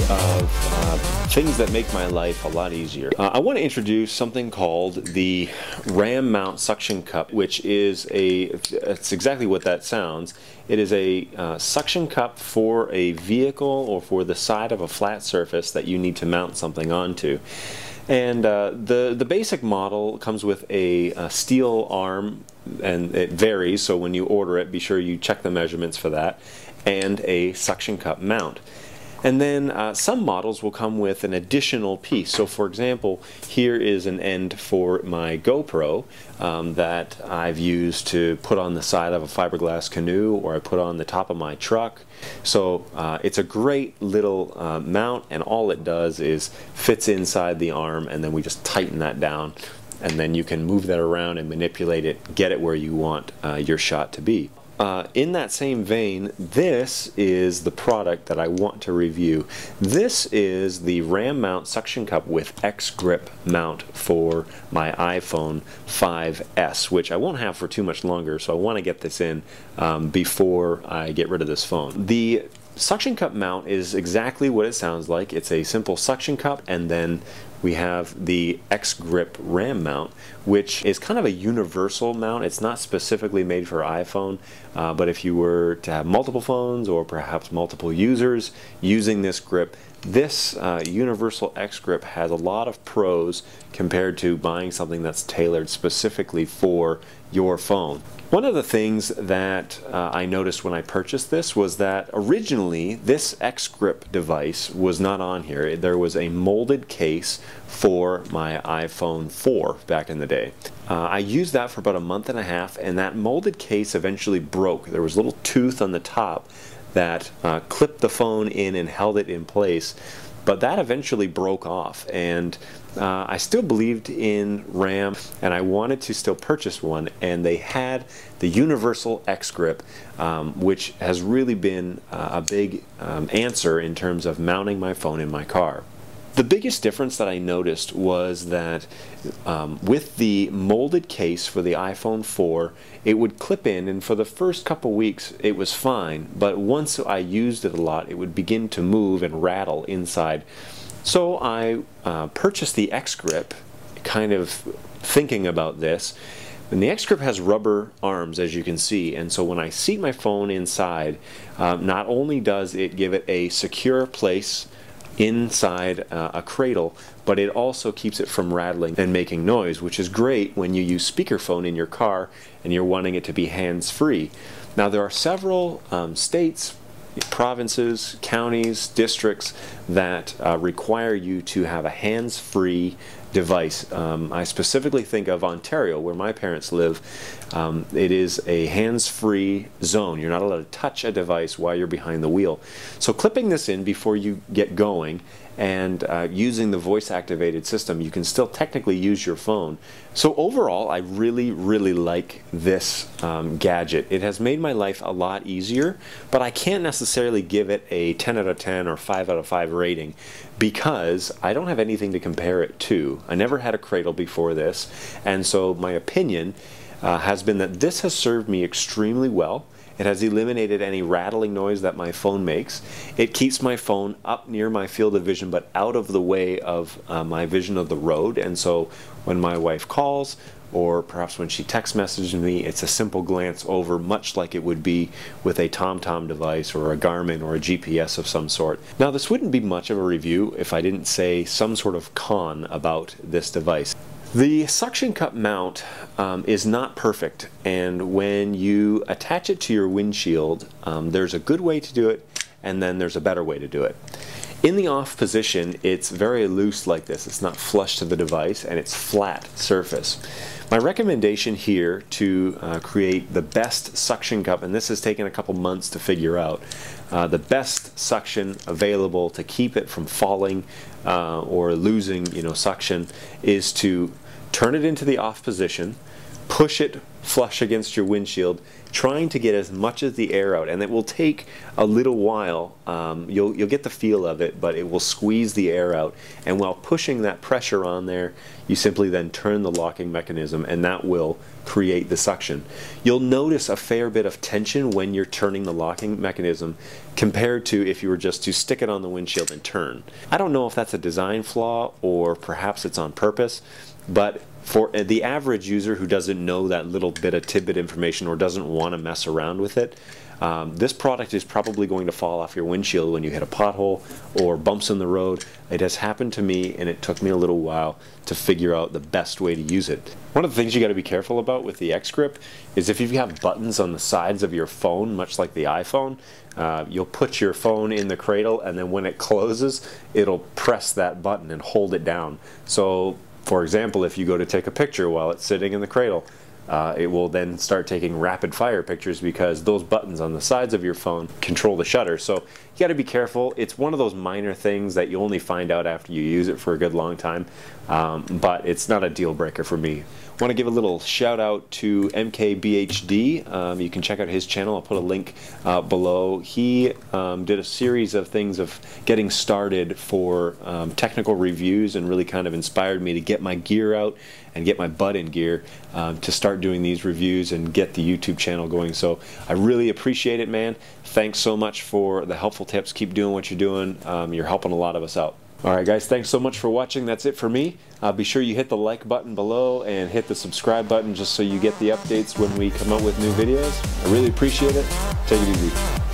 of things that make my life a lot easier. I want to introduce something called the ram mount suction cup, which is it's exactly what that sounds. It is a suction cup for a vehicle or for the side of a flat surface that you need to mount something onto. And the basic model comes with a steel arm, and it varies, so when you order it, be sure you check the measurements for that, and a suction cup mount. And then some models will come with an additional piece. So for example, here is an end for my GoPro that I've used to put on the side of a fiberglass canoe, or I put on the top of my truck. So it's a great little mount, and all it does is fits inside the arm, and then we just tighten that down, and then you can move that around and manipulate it, get it where you want your shot to be. In that same vein, this is the product that I want to review. This is the ram mount suction cup with X-grip mount for my iPhone 5S, which I won't have for too much longer, so I want to get this in before I get rid of this phone. The suction cup mount is exactly what it sounds like. It's a simple suction cup, and then we have the X-grip ram mount, which is kind of a universal mount. It's not specifically made for iPhone, but if you were to have multiple phones or perhaps multiple users using this grip, this universal X-grip has a lot of pros compared to buying something that's tailored specifically for your phone. One of the things that I noticed when I purchased this was that originally this X-grip device was not on here. There was a molded case for my iPhone 4 back in the day. I used that for about a month and a half, and that molded case eventually broke. There was a little tooth on the top that clipped the phone in and held it in place, but that eventually broke off, and I still believed in RAM, and I wanted to still purchase one, and they had the universal X-grip, which has really been a big answer in terms of mounting my phone in my car. The biggest difference that I noticed was that with the molded case for the iPhone 4, it would clip in, and for the first couple weeks it was fine, but once I used it a lot, it would begin to move and rattle inside. So I purchased the X-grip, kind of thinking about this. And the X-grip has rubber arms, as you can see, and so when I seat my phone inside, not only does it give it a secure place inside a cradle, but it also keeps it from rattling and making noise, which is great when you use speakerphone in your car and you're wanting it to be hands-free. Now there are several states, provinces, counties, districts that require you to have a hands-free device. I specifically think of Ontario, where my parents live. It is a hands-free zone. You're not allowed to touch a device while you're behind the wheel. So clipping this in before you get going and using the voice-activated system, you can still technically use your phone. So overall, I really, really like this gadget. It has made my life a lot easier, but I can't necessarily give it a 10 out of 10 or 5 out of 5 rating because I don't have anything to compare it to. I never had a cradle before this, and so my opinion has been that this has served me extremely well. It has eliminated any rattling noise that my phone makes. It keeps my phone up near my field of vision but out of the way of my vision of the road, and so when my wife calls or perhaps when she text messages me, it's a simple glance over, much like it would be with a TomTom device or a Garmin or a GPS of some sort. Now this wouldn't be much of a review if I didn't say some sort of con about this device. The suction cup mount is not perfect, and when you attach it to your windshield, there's a good way to do it, and then there's a better way to do it. In the off position, it's very loose like this. It's not flush to the device, and it's flat surface. My recommendation here to create the best suction cup, and this has taken a couple months to figure out, the best suction available to keep it from falling or losing, suction, is to turn it into the off position, push it flush against your windshield, trying to get as much of the air out, and it will take a little while. You'll get the feel of it, but it will squeeze the air out, and while pushing that pressure on there, you simply then turn the locking mechanism, and that will create the suction. You'll notice a fair bit of tension when you're turning the locking mechanism compared to if you were just to stick it on the windshield and turn. I don't know if that's a design flaw or perhaps it's on purpose, but for the average user who doesn't know that little bit of tidbit information or doesn't want to mess around with it, this product is probably going to fall off your windshield when you hit a pothole or bumps in the road. It has happened to me, and it took me a little while to figure out the best way to use it. One of the things you got to be careful about with the X-Grip is if you have buttons on the sides of your phone, much like the iPhone, you'll put your phone in the cradle, and then when it closes, it'll press that button and hold it down. So, for example, if you go to take a picture while it's sitting in the cradle, it will then start taking rapid fire pictures because those buttons on the sides of your phone control the shutter. So you got to be careful. It's one of those minor things that you only find out after you use it for a good long time, but it's not a deal breaker for me. I want to give a little shout out to MKBHD. You can check out his channel. I'll put a link below. He did a series of things of getting started for technical reviews and really kind of inspired me to get my gear out and get my butt in gear to start doing these reviews and get the YouTube channel going. So I really appreciate it, man. Thanks so much for the helpful tips. Keep doing what you're doing. You're helping a lot of us out. Alright guys, thanks so much for watching. That's it for me. Be sure you hit the like button below and hit the subscribe button just so you get the updates when we come out with new videos. I really appreciate it. Take it easy.